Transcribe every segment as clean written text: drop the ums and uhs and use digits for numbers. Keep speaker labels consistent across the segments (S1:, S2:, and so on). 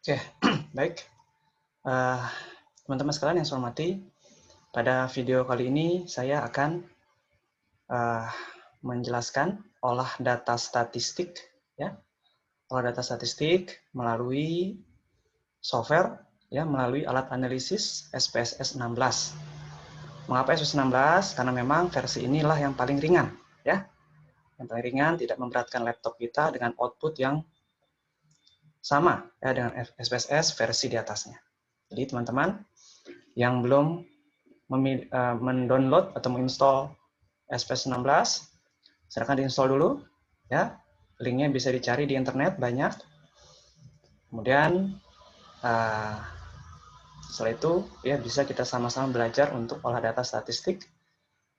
S1: Oke, baik. Teman-teman sekalian yang saya hormati, pada video kali ini saya akan menjelaskan olah data statistik, ya, olah data statistik melalui software, ya, melalui alat analisis SPSS 16. Mengapa SPSS 16? Karena memang versi inilah yang paling ringan, ya, yang paling ringan, tidak memberatkan laptop kita dengan output yang sama, ya, dengan SPSS versi di atasnya. Jadi teman-teman yang belum mendownload atau menginstall SPSS 16, silakan diinstal dulu, ya. Linknya bisa dicari di internet banyak. Kemudian setelah itu ya bisa kita sama-sama belajar untuk olah data statistik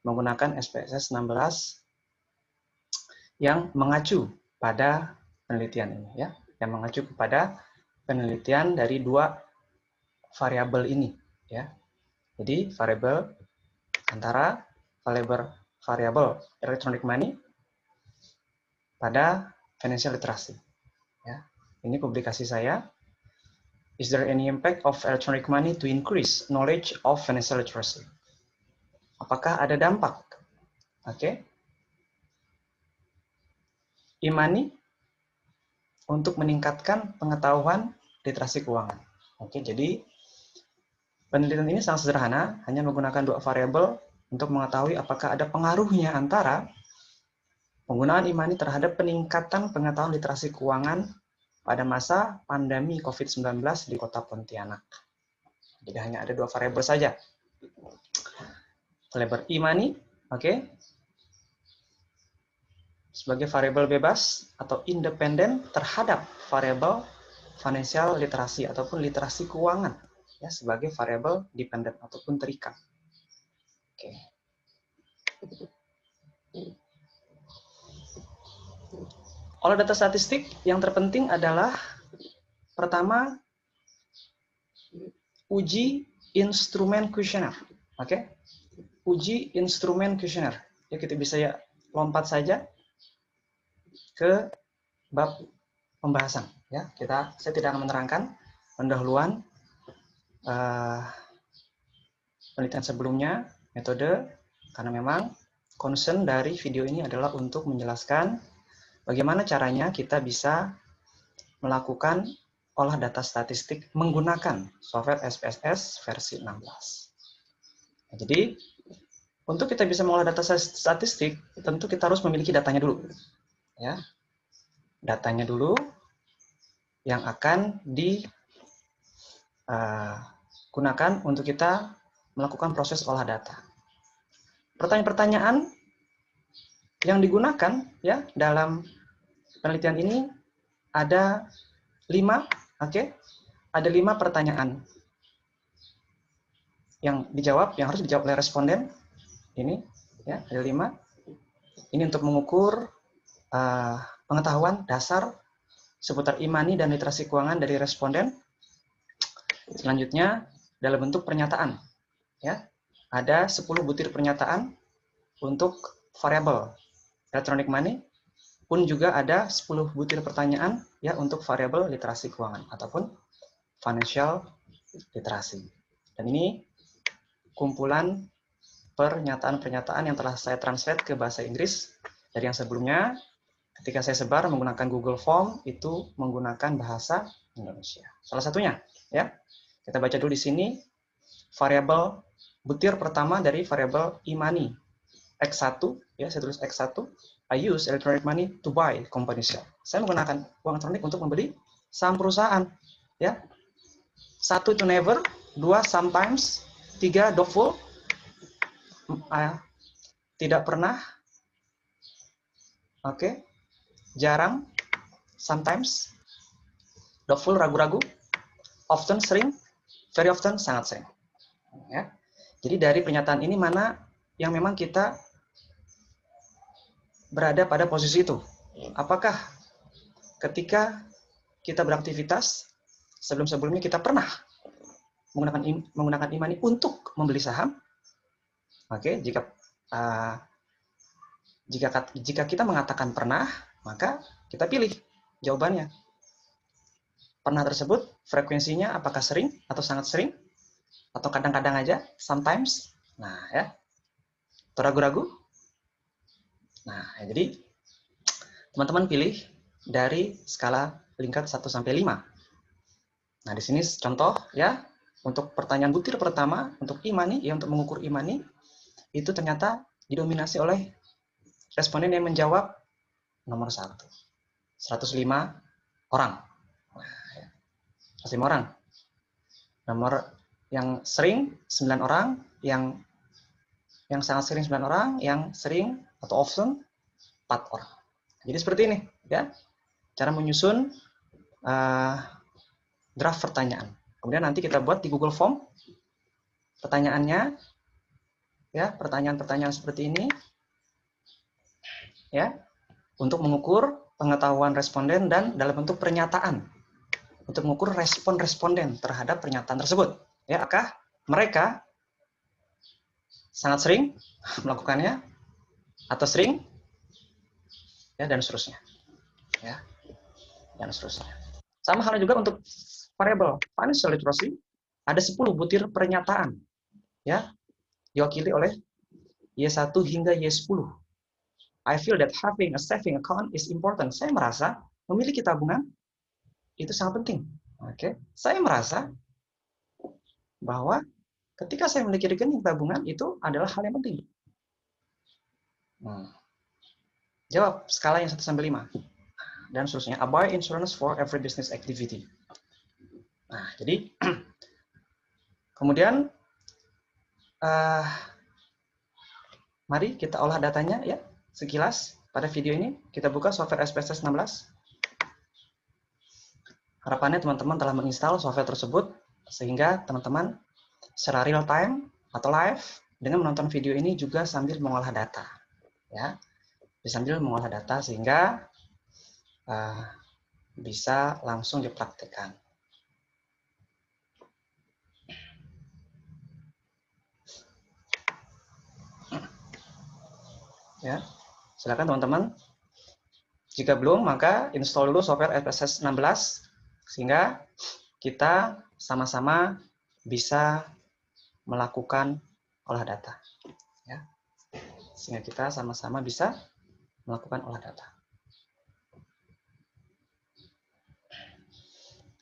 S1: menggunakan SPSS 16 yang mengacu pada penelitian ini, ya, yang mengacu kepada penelitian dari dua variabel ini, ya. Jadi variabel antara variabel electronic money pada financial literacy. Ya, ini publikasi saya. Is there any impact of electronic money to increase knowledge of financial literacy? Apakah ada dampak? Oke. E-money untuk meningkatkan pengetahuan literasi keuangan. Oke, jadi penelitian ini sangat sederhana, hanya menggunakan dua variabel untuk mengetahui apakah ada pengaruhnya antara penggunaan e-money terhadap peningkatan pengetahuan literasi keuangan pada masa pandemi COVID-19 di Kota Pontianak. Jadi hanya ada dua variabel saja. Variabel e-money, oke, sebagai variabel bebas atau independen terhadap variabel financial literasi ataupun literasi keuangan, ya, sebagai variabel dependen ataupun terikat. Oke. Olah data statistik yang terpenting adalah pertama, uji instrumen kuesioner. Oke. Uji instrumen kuesioner. Ya, kita bisa ya lompat saja ke bab pembahasan, ya. Saya tidak akan menerangkan pendahuluan penelitian sebelumnya, metode, karena memang concern dari video ini adalah untuk menjelaskan bagaimana caranya kita bisa melakukan olah data statistik menggunakan software SPSS versi 16. Nah, jadi, untuk kita bisa mengolah data statistik, tentu kita harus memiliki datanya dulu. Ya. Datanya dulu yang akan digunakan untuk kita melakukan proses olah data. Pertanyaan-pertanyaan yang digunakan, ya, dalam penelitian ini ada 5, oke? Ada 5 pertanyaan yang harus dijawab oleh responden. Ini, ya, ada 5. Ini untuk mengukur pengetahuan dasar seputar e-money dan literasi keuangan dari responden. Selanjutnya dalam bentuk pernyataan, ya. Ada 10 butir pernyataan untuk variabel electronic money, pun juga ada 10 butir pertanyaan, ya, untuk variabel literasi keuangan ataupun financial literasi. Dan ini kumpulan pernyataan-pernyataan yang telah saya translate ke bahasa Inggris dari yang sebelumnya. Ketika saya sebar menggunakan Google Form, itu menggunakan bahasa Indonesia. Salah satunya, ya. Kita baca dulu di sini variabel butir pertama dari variabel e-money X1, ya, saya tulis X1. I use electronic money to buy company share. Saya menggunakan uang elektronik untuk membeli saham perusahaan, ya. 1 itu never, 2 sometimes, 3 doubtful, tidak pernah, oke, jarang, sometimes, doubtful, ragu-ragu, often, sering, very often, sangat sering. Ya. Jadi dari pernyataan ini mana yang memang kita berada pada posisi itu? Apakah ketika kita beraktivitas sebelum-sebelumnya kita pernah menggunakan e-money untuk membeli saham? Oke, jika kita mengatakan pernah, maka kita pilih jawabannya. pernah tersebut? Frekuensinya apakah sering atau sangat sering? Atau kadang-kadang aja? Sometimes? Nah, ya. Atau ragu-ragu? Nah, ya, jadi teman-teman pilih dari skala lingkat 1 sampai 5. Nah, di sini contoh ya, untuk pertanyaan butir pertama, untuk e-money, ya untuk mengukur e-money, itu ternyata didominasi oleh responden yang menjawab nomor 1. 105 orang. Nah, ya. 105 orang. Nomor yang sering 9 orang, yang sangat sering 9 orang, yang sering atau often 4 orang. Jadi seperti ini ya, cara menyusun draft pertanyaan. Kemudian nanti kita buat di Google Form pertanyaannya, ya, pertanyaan-pertanyaan seperti ini, ya, untuk mengukur pengetahuan responden dan dalam bentuk pernyataan, untuk mengukur respon responden terhadap pernyataan tersebut. Ya, apakah mereka sangat sering melakukannya atau sering, ya, dan seterusnya, ya, dan seterusnya. Sama halnya juga untuk variabel financial literacy, ada 10 butir pernyataan, ya, diwakili oleh Y1 hingga Y10. I feel that having a saving account is important. Saya merasa memiliki tabungan itu sangat penting. Oke, saya merasa bahwa ketika saya memiliki rekening tabungan itu adalah hal yang penting. Jawab skala yang 1 sampai 5. Dan seterusnya. I buy insurance for every business activity. Nah, jadi kemudian mari kita olah datanya ya, sekilas pada video ini. Kita buka software SPSS 16. Harapannya teman-teman telah menginstal software tersebut sehingga teman-teman secara real time atau live dengan menonton video ini juga sambil mengolah data, ya, sambil mengolah data sehingga bisa langsung dipraktikkan. Ya, silakan teman-teman. Jika belum, maka install dulu software SPSS 16 sehingga kita sama-sama bisa melakukan olah data. Ya. Sehingga kita sama-sama bisa melakukan olah data.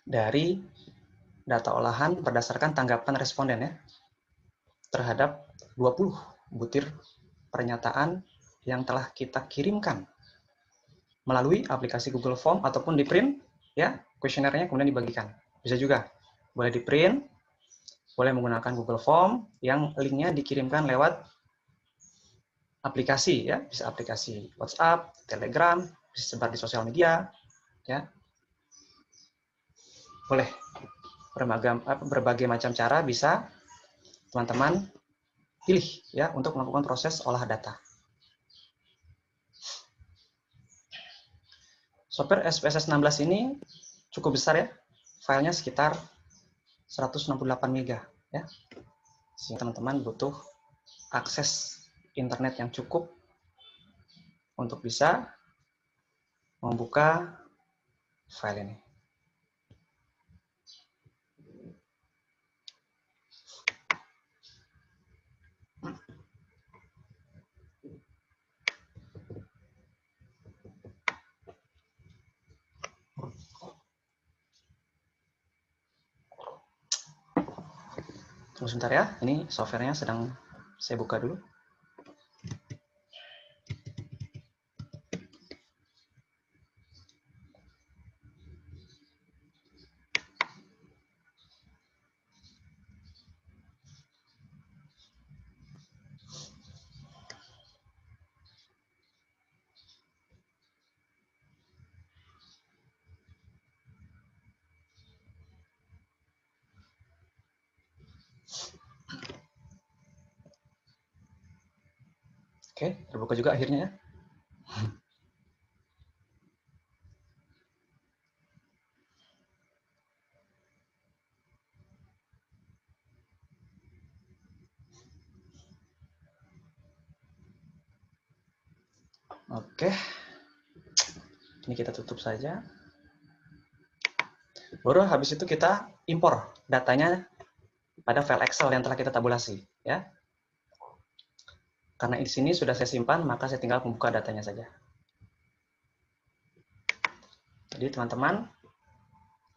S1: Dari data olahan berdasarkan tanggapan responden ya, terhadap 20 butir pernyataan yang telah kita kirimkan melalui aplikasi Google Form ataupun di print ya, kuesionernya kemudian dibagikan. Bisa juga boleh di print, boleh menggunakan Google Form yang linknya dikirimkan lewat aplikasi ya, bisa aplikasi WhatsApp, Telegram, bisa sebar di sosial media ya. Boleh berbagai macam cara bisa teman-teman pilih ya untuk melakukan proses olah data. Software SPSS 16 ini cukup besar ya, filenya sekitar 168 MB ya. Sehingga teman-teman butuh akses internet yang cukup untuk bisa membuka file ini. Tunggu sebentar ya, ini softwarenya sedang saya buka dulu. Oke, terbuka juga akhirnya ya. Oke, ini kita tutup saja. Baru habis itu kita impor datanya pada file Excel yang telah kita tabulasi, ya. Karena di sini sudah saya simpan, maka saya tinggal membuka datanya saja. Jadi teman-teman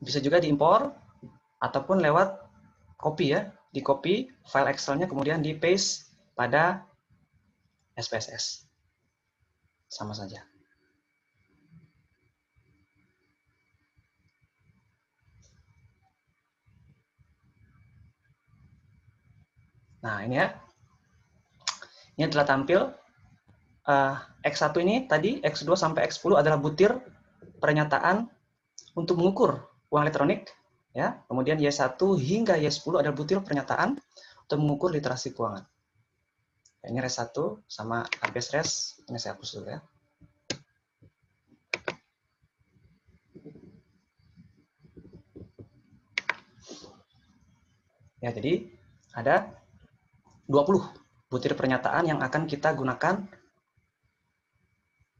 S1: bisa juga diimpor ataupun lewat copy ya, di copy file Excel-nya kemudian di paste pada SPSS. Sama saja. Nah, ini ya. Ini telah tampil X1 ini tadi, X2 sampai X10 adalah butir pernyataan untuk mengukur uang elektronik, ya. Kemudian Y1 hingga Y10 adalah butir pernyataan untuk mengukur literasi keuangan. Ini res 1 sama habis res, ini saya hapus dulu ya. Ya, jadi ada 20 butir pernyataan yang akan kita gunakan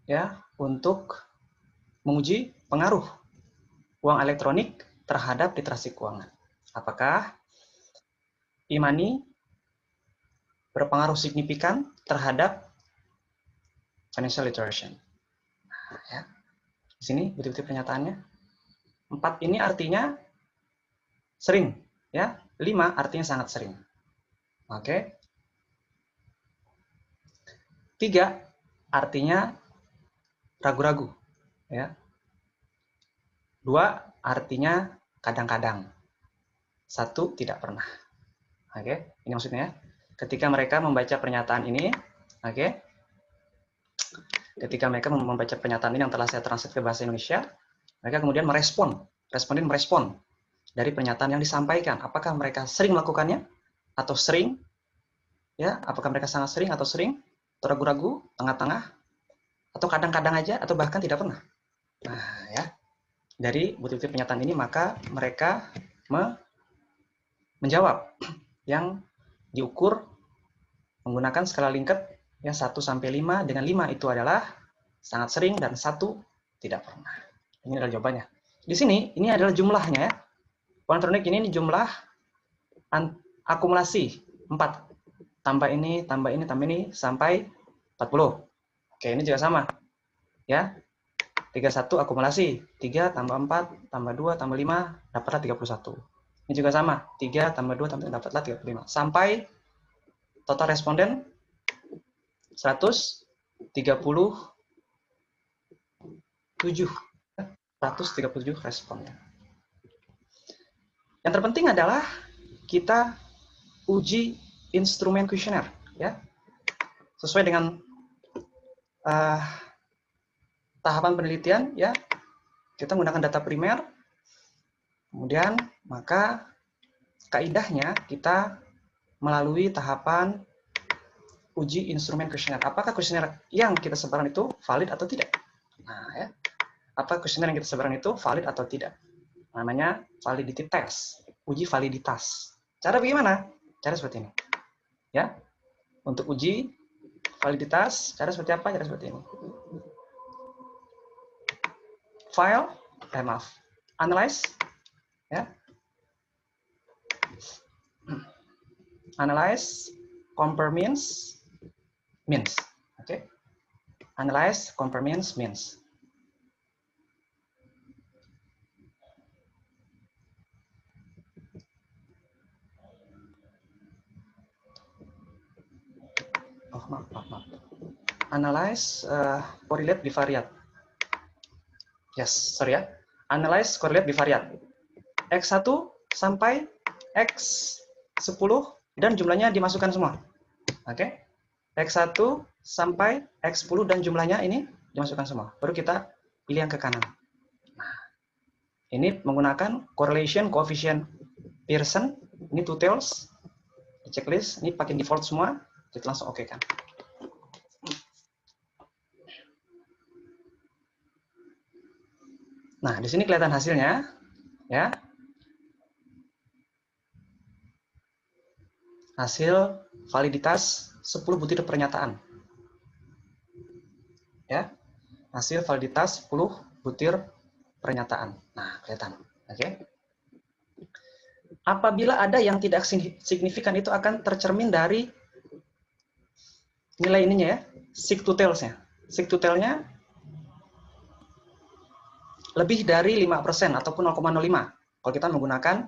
S1: ya untuk menguji pengaruh uang elektronik terhadap literasi keuangan. Apakah e-money berpengaruh signifikan terhadap financial literacy? Nah, ya. Di sini butir-butir pernyataannya. 4 ini artinya sering, ya. 5 artinya sangat sering. Oke. 3 artinya ragu-ragu, ya. 2 artinya kadang-kadang. 1 tidak pernah. Oke, ini maksudnya. Ketika mereka membaca pernyataan ini, oke. Ketika mereka membaca pernyataan ini yang telah saya translate ke bahasa Indonesia, mereka kemudian merespon, responden merespon dari pernyataan yang disampaikan. Apakah mereka sering melakukannya atau sering, ya? Apakah mereka sangat sering atau sering, atau ragu-ragu, tengah-tengah, atau kadang-kadang aja, atau bahkan tidak pernah. Nah, ya. Dari butir-butir pernyataan ini maka mereka menjawab yang diukur menggunakan skala Likert yang 1 sampai 5, dengan 5 itu adalah sangat sering dan 1 tidak pernah. Ini adalah jawabannya. Di sini ini adalah jumlahnya ya. Uang elektronik ini jumlah akumulasi 4. Tambah ini sampai 40. Oke, ini juga sama. Ya. 31 akumulasi, 3 tambah 4 tambah 2 tambah 5 dapatlah 31. Ini juga sama, 3 tambah 2 tambah dapatlah 35. Sampai total responden 137 responden. Yang terpenting adalah kita uji instrumen kuesioner, ya, sesuai dengan tahapan penelitian, ya. Kita menggunakan data primer, kemudian maka kaidahnya kita melalui tahapan uji instrumen kuesioner. Apakah kuesioner yang kita sebarkan itu valid atau tidak? Nah, ya. Apa kuesioner yang kita sebarkan itu valid atau tidak? Namanya validity test, uji validitas. Cara bagaimana? Cara seperti ini. Ya. Untuk uji validitas, cara seperti apa? Cara seperti ini. File, analyze, ya. Analyze, compare means. Oke. Analyze, compare means. Oh, maaf. Analyze, correlate, bivariate. Yes, sorry ya. Analyze, correlate, bivariate. X1 sampai X10 dan jumlahnya dimasukkan semua. Oke. X1 sampai X10 dan jumlahnya ini dimasukkan semua. Baru kita pilih yang ke kanan. Nah, ini menggunakan correlation coefficient Pearson. Ini two tails. Di checklist. Ini pakai default semua. Kita langsung oke kan. Nah, di sini kelihatan hasilnya, ya. Hasil validitas 10 butir pernyataan. Ya. Hasil validitas 10 butir pernyataan. Nah, kelihatan, Oke. Apabila ada yang tidak signifikan itu akan tercermin dari nilai ininya ya, seek to tails-nya. Seek to tail-nya lebih dari 5% ataupun 0,05 kalau kita menggunakan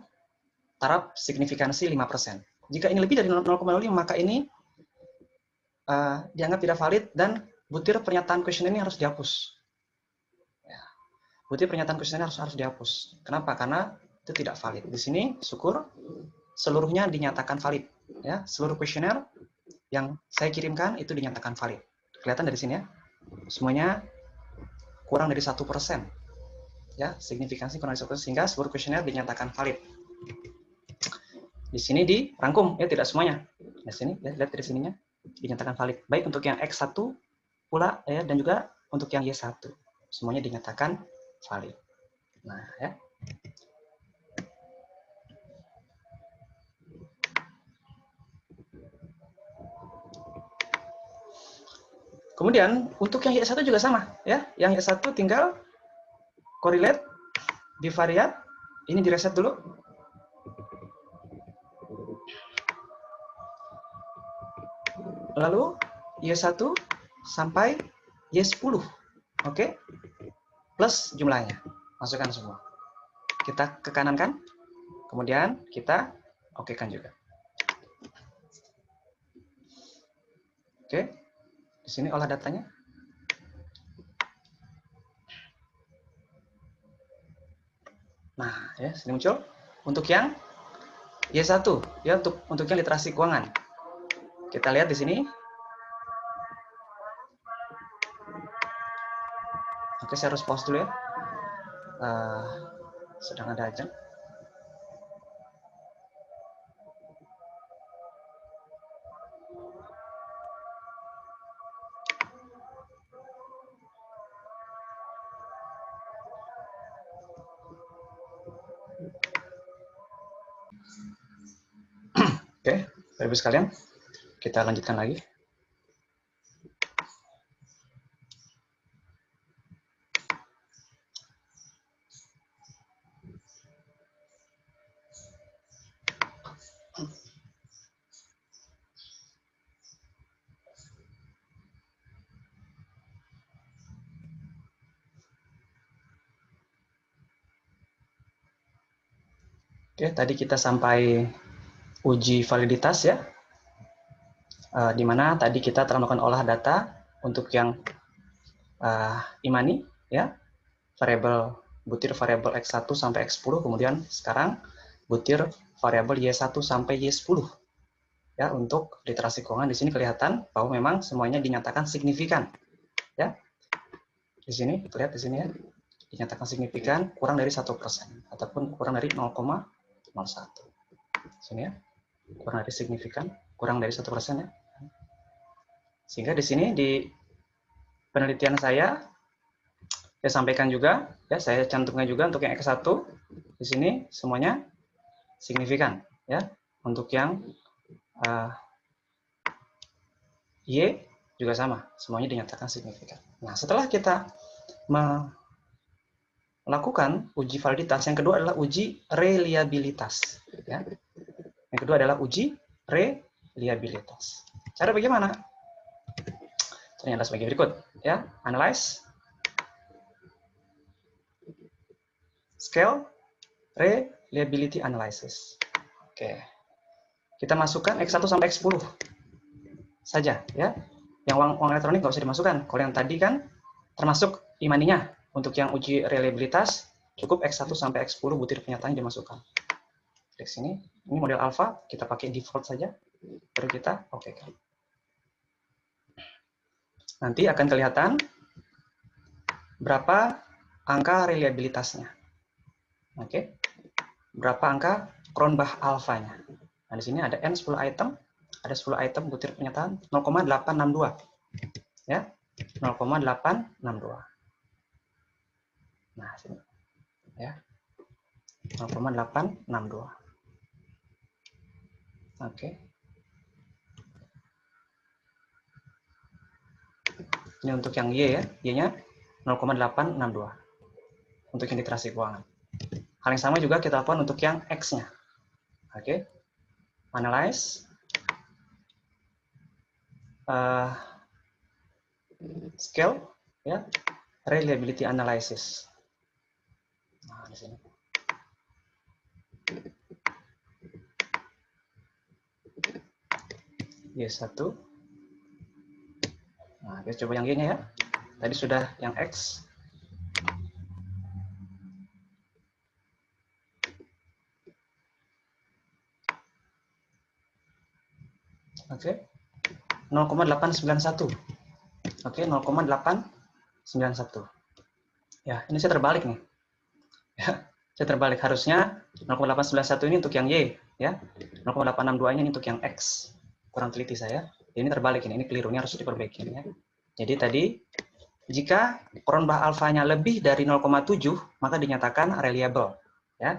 S1: taraf signifikansi 5%. Jika ini lebih dari 0,05 maka ini dianggap tidak valid dan butir pernyataan question ini harus dihapus. Ya. Butir pernyataan question ini harus dihapus. Kenapa? Karena itu tidak valid. Di sini syukur seluruhnya dinyatakan valid. Ya, seluruh kuesioner yang saya kirimkan itu dinyatakan valid. Kelihatan dari sini ya, semuanya kurang dari 1%. Ya, signifikansi kurang dari 1%, sehingga seluruh kuesioner dinyatakan valid. Di sini dirangkum, ya tidak semuanya. Di sini, ya, lihat dari sininya, dinyatakan valid. Baik untuk yang X1 pula, ya, dan juga untuk yang Y1. Semuanya dinyatakan valid. Nah, ya. Kemudian untuk yang Y1 juga sama, ya. Yang Y1 tinggal correlate, bivariate, ini direset dulu. Lalu Y1 sampai Y10. Oke. Plus jumlahnya. Masukkan semua. Kita ke kanan kan? Kemudian kita okekan juga. Oke. Di sini olah datanya. Nah, ya, sini muncul. Untuk yang Y1, ya, untuk yang literasi keuangan. Kita lihat di sini. Oke, saya harus pause dulu ya. Sedang ada aja. Oke, Bapak Ibu sekalian, kita lanjutkan lagi. Oke, tadi kita sampai uji validitas ya, di mana tadi kita telah melakukan olah data untuk yang imani ya, variabel butir variabel X1 sampai X10, kemudian sekarang butir variabel Y1 sampai Y10 ya. Untuk literasi keuangan di sini kelihatan bahwa memang semuanya dinyatakan signifikan ya. Di sini lihat di sini ya, dinyatakan signifikan kurang dari 1% ataupun kurang dari 0,01. Sini ya, kurang dari signifikan, kurang dari 1% ya. Sehingga di sini di penelitian saya sampaikan juga ya, saya cantumkan juga untuk yang X1 di sini semuanya signifikan ya. Untuk yang Y juga sama, semuanya dinyatakan signifikan. Nah, setelah kita melakukan uji validitas, yang kedua adalah uji reliabilitas ya. Yang kedua adalah uji reliabilitas. Cara bagaimana? Caranya sebagai berikut ya. Analyze, scale, reliability analysis. Oke. Kita masukkan X1 sampai X10 saja ya. Yang uang elektronik nggak usah dimasukkan. Kalau yang tadi kan termasuk imaninya. Untuk yang uji reliabilitas cukup X1 sampai X10 butir pernyataan dimasukkan. Klik sini. Ini model alpha, kita pakai default saja. Baru kita okekan. Nanti akan kelihatan berapa angka reliabilitasnya. Oke. Berapa angka Cronbach alfanya. Nah, di sini ada N 10 item, ada 10 item butir pernyataan 0,862. Ya. 0,862. Nah, sini. Ya. 0,862. Oke. Ini untuk yang Y ya, Y-nya 0,862. Untuk yang literasi keuangan. Hal yang sama juga kita lakukan untuk yang X-nya. Oke. Analyze. Scale, ya. Reliability analysis. Nah, di sini. Y1. Nah, kita coba yang Y-nya ya. Tadi sudah yang X. Oke. 0,891. Oke, 0,891. Ya, ini saya terbalik nih. Ya, saya terbalik. Harusnya 0,891 ini untuk yang Y, ya. 0,862 ini untuk yang X. Kurang teliti saya. Ini terbalik ini keliru. Ini harus diperbaiki ya. Jadi tadi jika koron bah alfanya lebih dari 0,7 maka dinyatakan reliable, ya.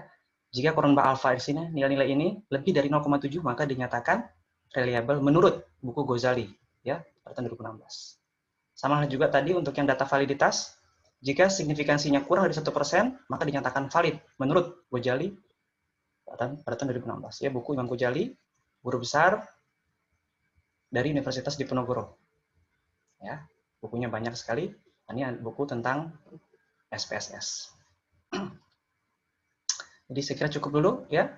S1: Jika koron bah alfa di sini nilai-nilai ini lebih dari 0,7 maka dinyatakan reliable menurut buku Ghazali, ya, pada tahun 2016. Sama juga tadi untuk yang data validitas, jika signifikansinya kurang dari 1%, maka dinyatakan valid menurut Ghazali pada tahun 2016. Ya, buku Imam Ghazali, guru besar dari Universitas Diponegoro. Ya, bukunya banyak sekali. Ini buku tentang SPSS. Jadi saya kira cukup dulu ya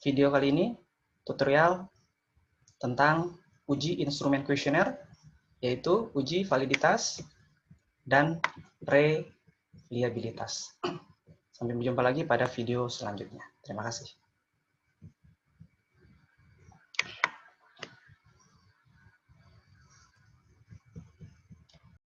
S1: video kali ini, tutorial tentang uji instrumen kuesioner, yaitu uji validitas dan reliabilitas. Sampai berjumpa lagi pada video selanjutnya. Terima kasih.